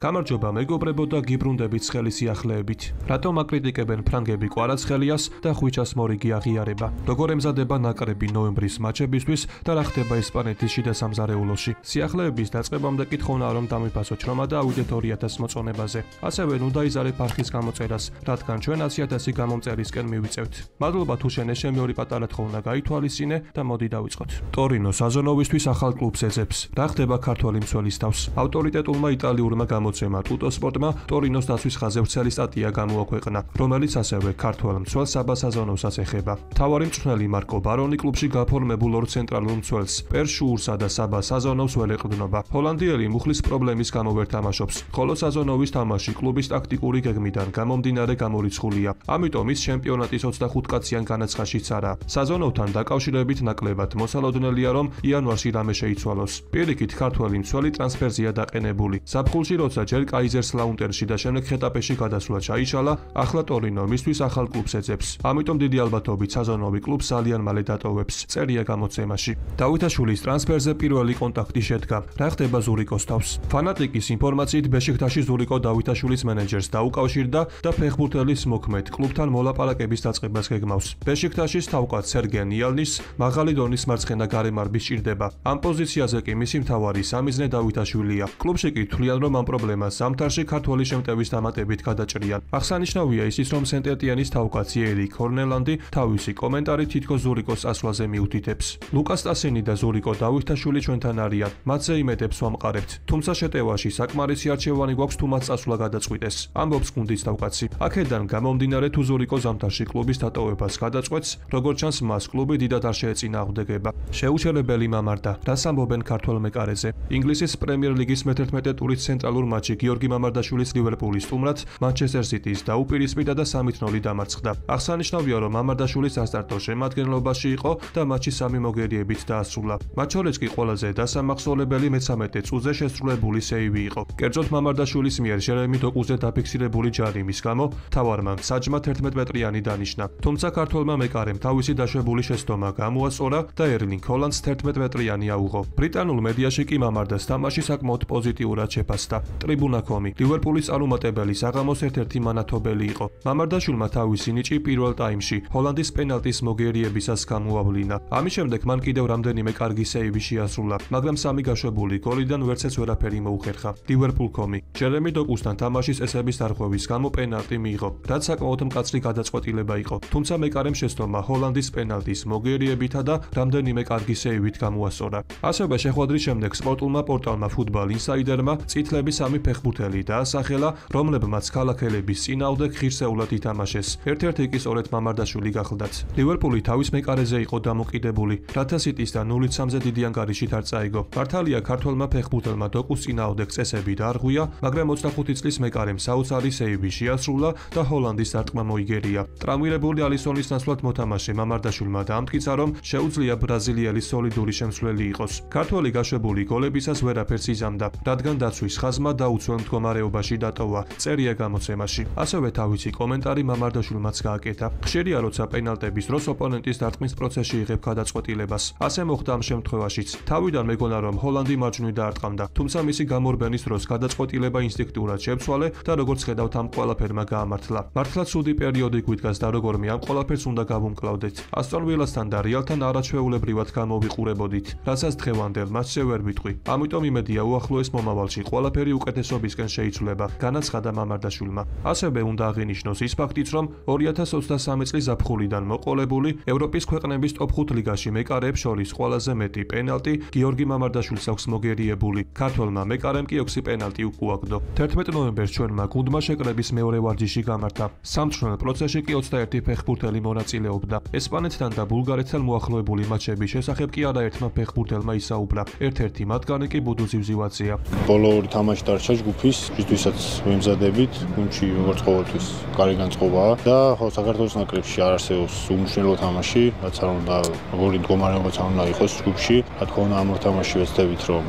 გამარჯობა მეგობრებო და გიბრუნდებით ცხელი სიახლეებით. რატომ აკრიტიკებენ ფრანგები კვარაცხელიას და ხვიჩას მორიგი აღიარება? როგორ ემზადება ნაკრები ნოემბრის მაჩებისთვის და რა ხდება ესპანეთის შიდა სამზარეულოში? სიახლეების დაწყებამდე კითხავნა რომ დამიფასო ჩრომა და ავიდეთ 2000 მოწონებაზე. ასევე ნუ დაიზარეთ არხის გამოწერას, რადგან ჩვენ 100,000 გამომწერისკენ მივიწევთ. მადლობა თუ შენ ეს შემი ორი პატარა თხოვნა გაითვალისწინე და მოდი დავიწყოთ. ტორინო საზონოვისთვის ახალ კლუბს ეძებს. რა ხდება ქართველი მცველის თავს? ავტორიტეტულმა იტალიურმა გამოცემა ტუტოსპორტმა ტორინოს დაცვის ხაზზე ვრცელი სტატია გამოაქვეყნა, რომელიც ასევე ქართველ მცველ საბა საზონოვსაც ეხება. მთავარი მწვრთნელი მარკო ბარონი კლუბში გაფორმებულ ორ ცენტრალურ მცველს, პერშუურსა და საბა საზონოვს ვერ ეყრდნობა. ჰოლანდიელი მუხლის პრობლემის გამო ვერ თამაშობს, ხოლო საზონოვის თამაში კლუბის ტაქტიკური გეგმიდან გამომდინარე გამორიცხულია. ამიტომ ის ჩემპიონატის 25 კაციან განაცხადშიც არა. საზონოვთან დაკავშირებით ნაკლებად მოსალოდნელია რომ იანვარში რამე შეიცვალოს. პირიქით ქართველი მცველი ტრანსფერზია დაყენებული. ზაფხულში როცა ჯერ კაიზერსლაუნტერში და შემდეგ ხეტაპეში გადასვლა ჩაიშალა, ახლა ტორინო მისთვის ახალ კლუბს ეძებს. ამიტომ დიდი ალბათობით საზონოვი კლუბს ძალიან მალე დატოვებს. წერია გამოცემაში. დავითაშვილის ტრანსფერზე პირველი კონტაქტი შედგა. რა ხდება ზურიკოს თავს? ფანატიკის ინფორმაციით ბეშიქტაში ზურიკო დავითაშვილის მენეჯერს დაუკავშირდა და ფეხბურთელის მოქმედ კლუბთან მოლაპარაკების დაწყებას გეგმავს. ბეშიქტაშის თავკაც სერგე ნიალნის მაღალი დონის მარცხენა გარემარბი სჭირდება. ამ პოზიციაზე კი მისი მთავარი სამიზნე დავითაშვილია. კლუბში კი თვლიან რომ ამ პრობლემას ზამთარში ქართველი შემტევის დამატებით გადაჭრიან. აღსანიშნავია ისიც რომ სენტ-ეტიანის თავკაცი ერიკ ჰორნელანდი თავისი კომენტარით თითქოს ზურიკოს წასვლაზე მიუთითებს. ლუკას სტასინი და ზურიკო დავითაშვილი ჩვენთან არიან. მათზე იმედებს ვამყარებთ. თუმცა შეტევაში საკმარისი არჩევანი გვაქვს თუ მათ წასვლა გადაწყვიტეს. ამბობს გუნდის თავკაცი. აქედან გამომდინარე თუ ზურიკო ზამთარში კლუბის დატოვებას გადაწყვეტს, როგორც ჩანს მას კლუბი დიდად არ შეეწინააღმდეგება. შეუჩერებელი მამარდა. რას ამბობენ ქართველ მეკარეზე? ინგლისის პრემიერ ლიგის მე-11 ტურის ცენტრალურ მატჩში გიორგი მამარდაშვილის ლივერპულის სტუმრად მანჩესტერ სიტის დაუპირისპირდა და 3-0 დამარცხდა. აღსანიშნავია რომ მამარდაშვილი სასტარტო შემადგენლობაში იყო და მატჩი 3 მოგერიებით დაასრულა. მათ შორის კი ყველაზე დასამახსოვრებელი მე-13 წუთზე შესრულებული სეივი იყო. კერძოდ მამარდაშვილის მიერ ჟერემი დოკუზე დაფიქსირებული ჯარიმის გამო მთავარმა საჯმა 11 მეტრიანი დანიშნა. თუმცა ქართველმა მეკარემ თავისი დაშვებული შეცდომა გამოასწორა და ერლინგ ჰოლანდს 11 მეტრიანი აუღო. ბრიტანულ მედიაში კი მამარდას თამაში საკმაოდ პოზიტიურად შეფასდა. ტრიბუნა.com ლივერპულის წარუმატებელი საღამოს ერთ-ერთი მანათობელი იყო. მამარდაშვილმა თავისი ნიჭი პირველ ტაიმში ჰოლანდის პენალტის მოგერიებისას გამოავლინა. ამის შემდეგ მან კიდევ რამდენიმე კარგი სეივი შეასრულა, მაგრამ სამი გაშვებული გოლიდან ვერცეც ვერაფერი მოუხერხა. ლივერპულ.com ჯერემი დოკუსთან თამაშის წესების დარღვევის გამო პენალტი მიიღო, რაც საკმაოდ მკაცრი გადაწყვეტილება იყო. თუმცა მეკარემ შეცდომა ჰოლანდის პენალტის მოგერიებითა და რამდენიმე კარგი სეივით გამოასწორა. ასევე შეხვედრის შემდეგ სპორტულმა პორტალმა Football Insider-მა წითლების 3 ფეხბურთელი დაასახელა, რომლებმაც ქალაქელების წინააღმდეგ ხირსეულად ითამაშეს. ერთ-ერთი კი სწორედ მამარდაშვილი გახლდათ. ლივერპული თავის მეკარეზე იყო დამოკიდებული, რათა სიტისთან 0-3-ზე დიდი ანგარიშით არ წაიგო. მართალია ქართველმა ფეხბურთელმა დოკუს წინააღმდეგ წესები დაარღვია, მაგრამ 25 წლის მეკარემ საოცარი სეივი შეასრულა და ჰოლანდის დარტყმა მოიგერია. ტრავმირებული ალისონის ნაცვლად მოთამაშე მამარდაშვილმა დაამტკიცა, რომ შეუძლია ბრაზილიელი სოლიდური შემსვლელი იყოს. ქართველი გაშვებული გოლებისას ვერაფერს იზამდა, რადგან დაცვის ხაზმა დაუცველ მდგომარეობაში დატოვა. წერია გამოცემაში. ასევე თავისი კომენტარი მამარდაშვილმაც გააკეთა. ხშირია როცა პენალტების დროს ოპონენტის დარტყმის პროცესში იღებ გადაწყვეტილებას. ასე მოხდა ამ შემთხვევაშიც. თავიდან მეგონა რომ ჰოლანდი მარჯვნივ დაარტყამდა, თუმცა მისი გამორბენის დროს გადაწყვეტილება ინსტინქტურად შეცვალე და როგორც ხედავთ ამ ყველაფერმა გაამართლა. მართლაც ცუდი პერიოდი გვიდგას და როგორმე ამ ყველაფერს უნდა გავუმკლავდეთ. ასტონ ვილასთან და რეალთან არაჩვეულებრივად გამოვიყურებოდით, რასაც დღევანდელ მატჩზე ვერ ვიტყვი. ამიტომ იმედია უახლოეს მომავალში ყველაფერი უკეთესობისკენ შეიცვლება, განაცხადა მამარდაშვილმა. ასევე უნდა აღინიშნოს ის ფაქტიც, რომ 2023 წლის ზაფხულიდან მოყოლებული ევროპის ქვეყნების ტოპ 5 ლიგაში მეკარეებს შორის ყველაზე მეტი პენალტი გიორგი მამარდაშვილს აქვს მოგერიებული. ქართველმა მეკარემ კი 6 პენალტი უკუაგდო. 11 ნოემბერს ჩვენმა გუნდმა შეკრების მეორე ვარჯიში გამართა. სამწვრთნელ პროცესში კი 21 ფეხბურთელი მონაწილეობდა. ესპანეთთან და ბულგარეთთან მოახლოებული მატჩების შესახებ კი არაერთმა ფეხბურთელმა ისაუბრა. ერთ-ერთი მათგანი კი ბუდუ ზივზივაცია. ბოლო ორი თამაში დარჩა ჯგუფის, რისთვისაც ვიმზადებით, გუნდში როგორც ყოველთვის კარი განწყობაა და ხო საქართველოს ნაკრებში არ არსებობს უმნიშვნელო თამაში, რაც არ უნდა როგორი მდგომარეობაც არ უნდა იყოს ჯგუფში. რა თქმა უნდა ამ ორ თამაში ვეცდებით რომ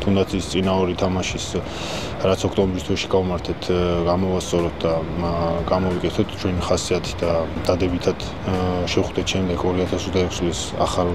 თუნდაც ის წინა ორი თამაშის რაც ოქტომბრის თვეში გავმართეთ გამოვასწოროთ და გამოვიკეთოთ ჩვენი ხასიათი და დადებითად შევხვდეთ შემდეგ 2026 წლის ახალ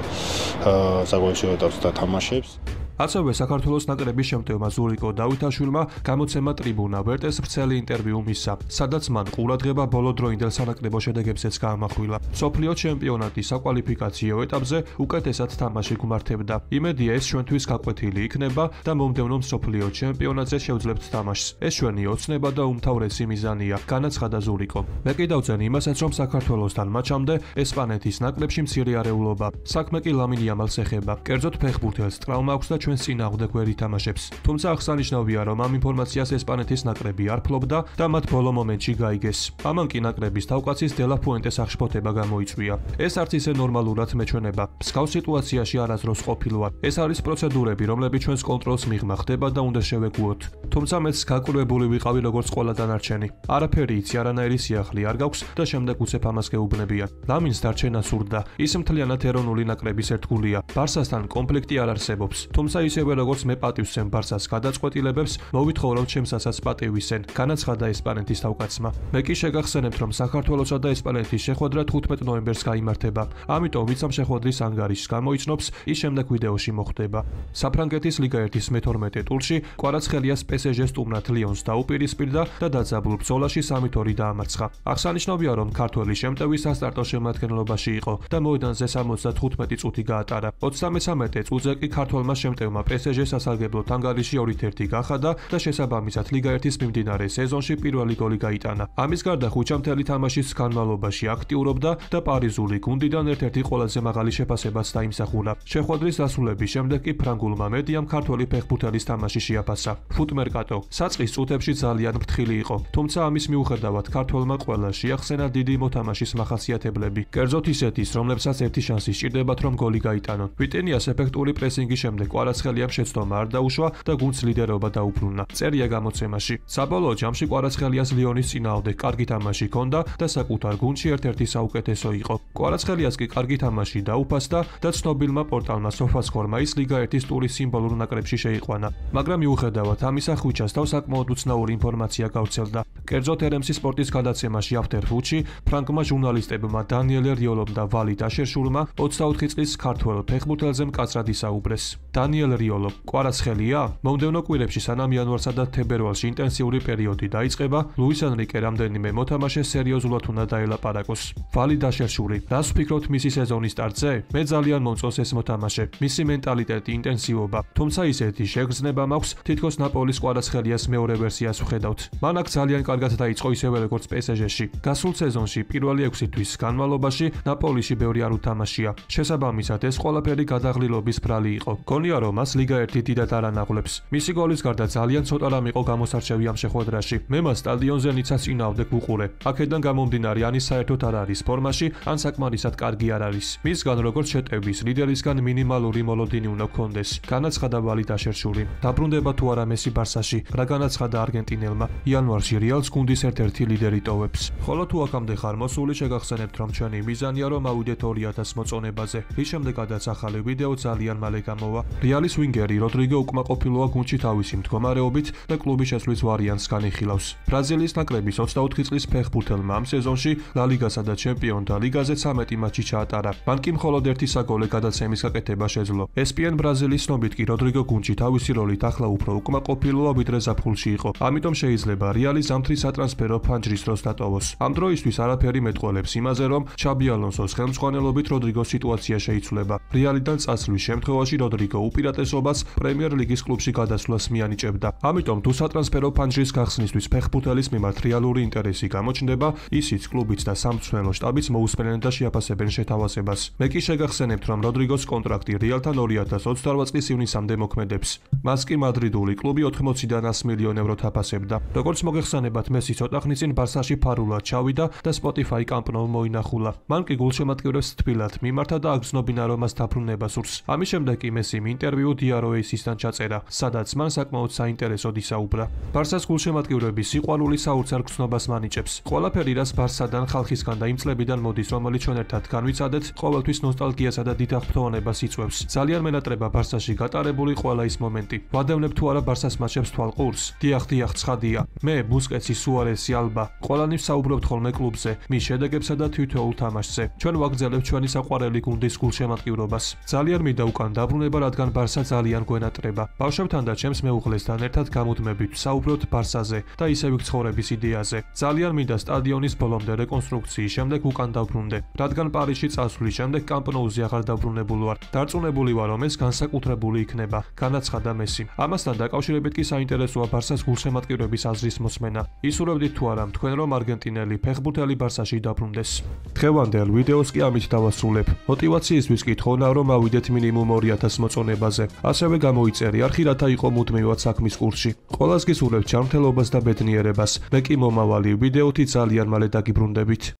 საგოლშო ეტაპს და თამაშებს. ასევე საქართველოს ნაკრების შემტევმა ზურიკო დავითაშვილმა გამოცემა ტრიბუნა ვერტეს ვრცელი ინტერვიუ მისცა, სადაც მან ყურადღება ბოლო დროინდელ სანაკრებო შედეგებზეც გაამახვილა. მსოფლიო ჩემპიონატის საკვალიფიკაციო ეტაპზე უკეთესად თამაში გვმართებდა. იმედია ეს ჩვენთვის გაკვეთილი იქნება და მომდევნო მსოფლიო ჩემპიონატზე შევძლებთ თამაშს. ეს ჩვენი ოცნება და უმთავრესი მიზანია, განაცხადა ზურიკო. მე კი დავწენ იმასაც, რომ საქართველოსთან მაჩამდე ესპანეთის ნაკრებში მცირე არეულობა. საქმე კი ლამინ იამალს ეხება. კერძოდ ფეხბურთელს ტრავმა აქვს და ჩვენს წინააღმდეგ ვერ ითამაშებს. თუმცა აღსანიშნავია, რომ ამ ინფორმაციას ესპანეთის ნაკრები არ ფლობდა და მათ ბოლო მომენტში გაიგეს. ამან კი ნაკრების თავკაცის დე ლა ფუენტეს აღშფოთება გამოიწვია. ეს არც ისე ნორმალურად მეჩვენება. მსგავს სიტუაციაში არასდროს ყოფილ ვარ. ეს არის პროცედურები, რომლებიც ჩვენს კონტროლს მიღმა ხდება და უნდა შევეგუოთ. თუმცა მეც გაკურვებული ვიყავი როგორც ყველა დანარჩენი. არაფერი იცი, არანაირი სიახლე არ გაქვს და შემდეგ უცებ ამას გეუბნებიან. ლამინს დარჩენა სურდა. ის მთლიანად ეროვნული ნაკრების ერთგულია. ბარსასთან კონფლიქტი არ არსებობს. თუმცა ისევე როგორც მე პატივს ვცემ ბარსას გადაწყვეტილებებს, მოვითხოვ ჩემსაც პატივისცენ, განაცხადა ესპანეთის თავკაცმა. მე კი შეგახსენებთ, რომ საქართველოსა და ესპანეთის შეხვედრა 15 ნოემბერს გაიმართება. ამიტომ ვინც ამ შეხვედრის ანგარიშს გამოიცნობს, ის შემდეგ ვიდეოში მოხვდება. საფრანგეთის ლიგა 1-ის მე-12 ტურში კვარაცხელიას PSG-ს სტუმრად ლიონს დაუპირისპირდა და დაძაბულ ბრძოლაში 3-2 დაამარცხა. აღსანიშნავია, რომ ქართველი შემტევი სასტარტო შემადგენლობაში იყო და მოედანზე 75 წუთი გაატარა. 33 წუთზე კი ქართველმა შემტევმა PSG-ს სასარგებლოდ ანგარიში 2-1 გახადა და შესაბამისად ლიგა 1-ის მიმდინარე სეზონში პირველი გოლი გაიტანა. ამის გარდა ხუჩა მთელი თამაშის განმავლობაში აქტიურობდა და პარიზული გუნდიდან ერთ-ერთი ყველაზე მაღალი შეფასებაც დაიმსახურა. შეხვედრის დასრულების შემდეგ კი ფრანგულმა მედიამ ქართველი ფეხბურთელის თამაში შეაფასა. ფუტმერკატო საწყის წუთებში ძალიან ფრთხილი იყო, თუმცა ამის მიუხედავად ქართველმა ყველა შეახსენა დიდი მოთამაშის მახასიათებლები. კერძოდ ისეთის, რომლებსაც ერთი შანსი სჭირდებათ, რომ გოლი გაიტანონ. ვიტინიას ეფექტური პრესინგის შემდეგ კვარაცხელიამ შეცდომა არ დაუშვა და გუნდს ლიდერობა დაუბრუნა. წერია გამოცემაში. საბოლოო ჯამში კვარაცხელიას ლიონის წინააღმდეგ კარგი თამაში ჰქონდა და საკუთარ გუნდში ერთ-ერთი საუკეთესო იყო. კვარაცხელიას კი კარგი თამაში დაუფასდა და ცნობილმა პორტალმა SofaScore ის ლიგა 1-ის ტურის სიმბოლურ ნაკრებში შეიყვანა. მაგრამ მიუხედავად ამისა, ხუჩას თავ საკმაოდ უცნაური ინფორმაცია გავრცელდა. კერძოდ RMC სპორტის გადაცემაში After Footში ფრანგმა ჟურნალისტებმა დანიელ რიოლომ და ვალი დაშერშულმა 24 წლის ქართველ ფეხბურთელზე მკაცრად ისაუბრეს. დანიელ რიოლო, კვარაცხელია? მომდევნო კვირებში სანამ იანვარსა და თებერვალში ინტენსიური პერიოდი დაიწყება, ლუის ენრიკე რამდენიმე მოთამაშეს სერიოზულად უნდა დაელაპარაკოს. ვალი დაშერშული, რას ვფიქრობთ მისი სეზონის სტარტზე? მე ძალიან მომწონს ეს მოთამაშე, მისი მენტალიტეტი, ინტენსივობა, თუმცა ისეთი შეგრძნება მაქვს, თითქოს ნაპოლის კვარაცხელიას მეორე ვერსიას ვხედავთ. მან აქ ძალიან კარგად დაიწყო ისევე როგორც PSG-ში. გასულ სეზონში პირველი 6 თვის განმავლობაში ნაპოლიში ბევრი არ უთამაშია. შესაბამისად ეს ყველაფერი გადაღლილობის ბრალი იყო. გონია რომ მას ლიგა 1 დიდად არ ანაღლებს. მისი გოლის გარდა ძალიან ცოტა რამ იყო გამოსარჩევი ამ შეხვედრაში. მე მას სტადიონზე ნიცას წინააღმდეგ ვუყურე. აქედან გამომდინარე ან ის საერთოდ არ არის ფორმაში, ან საკმარისად კარგი არ არის. მისგან როგორც შეტევის ლიდერისგან მინიმალური მოლოდინი უნდა გქონდეს. განაცხადა ვალი დაშერშული. დაბრუნდება თუ არა მესი ბარსაში, რა განაცხადა არგენტინელმა. იანვარში რეალს გუნდის ერთ-ერთი ლიდერი ტოვებს. ხოლო თუ აქამდე ხარ მოსული, შეგახსენებთ, რომ ჩვენი მიზანია რომ ავიდეთ 2000 მოწონებაზე. რის შემდეგაც ახალი ვიდეო ძალიან მალე გამოვა. რეალის ვინგერი როდრიგო უკმაყოფილოა გუნდში თავისი მდგომარეობით და კლუბის შეცვლის ვარიანტს განიხილავს. ბრაზილიის ნაკრების 24 წლის ფეხბურთელმა ამ სეზონში ლა ლიგასა და ჩემპიონთა ლიგაზე 13 მატჩი ჩაატარა. მან კი მხოლოდ ერთი საგოლე გადაცემის გაკეთება შეძლო. ESPN ბრაზილიის ცნობით კი როდრიგო გუნდში თავისი როლით ახლა უფრო უკმაყოფილოა ვიდრე ზაფხულში იყო. ამიტომ შეიძლება რეალი ზამთრის სატრანსფერო ფანჯრის დროს დატოვოს. ამ დროისთვის არაფერი მეტყველებს იმაზე, რომ ჩაბი ალონსოს ხელმძღვანელობით როდრიგოს სიტუაცია შეიცვლება. რეალიდან წასვლის შემთხვევაში როდრიგო უპირატესობას პრემიერ ლიგის კლუბში გადასვლას მიანიჭებდა. ამიტომ თუ სატრანსფერო ფანჯრის გახსნისთვის ფეხბურთელის მიმართ რეალური ინტერესი გამოჩნდება, ისიც კლუბიც და სამწვრთნელო შტაბიც მოусმენენ და შეაფასებენ შეთავაზებას. მე კი შეგახსენებთ, რომ როდრიგოს კონტრაქტი რეალთან 2028 წლის ივნისამდე მოქმედებს. მას კი მადრიდული კლუბი 80-დან 100 მილიონ ევროთ აფასებდა. როგორც მოგეხსენებათ, მესი ცოტა ხნის წინ ბარსაში ფარულად ჩავიდა და Spotify Camp Nou მოინახულა. მან კი გულშემატკივრებს თბილად მიმართა და აგრძნობინა, რომ მას დაბრუნება სურს. ამის შემდეგ კი მესიმ ინტერვიუ DROAS-ისთან ჩაწერა, სადაც მან საკმაოდ საინტერესოდ ისაუბრა. ბარსას გულშემატკივრების სიყვარული საოცარ გრძნობას მანიჭებს. ყველაფერი, რაც ბარსადან ხალხისგან და იმ წლებიდან მოდის, რომელი ჩვენ ერთად განვიცადეთ, ყოველთვის ნოსტალგიასა და დიდ აღფრთოვანებას იწვევს. ძალიან მენატრება ბარსაში გატარებული ყველა ის მომენტი. ვადევნებ თუ არა ბარსას მატჩებს თვალყურს? დიახ, ცხადია. მე, ბუსკეტსი მესი, სუარესი, ალბა. ყველანი საუბრობთ ხოლმე კლუბზე, მის შედეგებსა და თითოეულ თამაშზე. ჩვენ ვაგრძელებთ ჩვენი საყვარელი გუნდის გულშემატკივრობას. ძალიან მინდა უკან დაბრუნება, რადგან ბარსა ძალიან გვენატრება. ბავშვებთან და ჩემს მეუღლესთან ერთად გამუდმებით ვსაუბრობთ ბარსაზე და ისევ ცხოვრების იდეაზე. ძალიან მინდა სტადიონის ბოლომდე რეკონსტრუქციის შემდეგ უკან დავბრუნდე, რადგან პარიზში წასვლის შემდეგ კამპ ნოუზე აღარ დაბრუნებული ვარ. დარწმუნებული ვარ, რომ ეს განსაკუთრებული იქნება, განაცხადა მესი. ამასთან დაკავშირებით კი საინტერესოა ბარსას გულშემატკივრების აზრის მოსმენა. ისურვებდით თუ არა თქვენ, რომ არგენტინელი ფეხბურთელი ბარსაში დაბრუნდეს. დღევანდელ ვიდეოს კი ამით დავასრულებ. მოტივაციისთვის კი თხოვნა, რომ ავიდეთ მინიმუმ 2000 მოწონებაზე. ასევე გამოიწერე არხი, რათა იყო მუდმივად საქმის კურსში. ყველას გისურვებთ ჯანმრთელობას და ბედნიერებას. მე კი მომავალი ვიდეოთი ძალიან მალე დაგიბრუნდებით.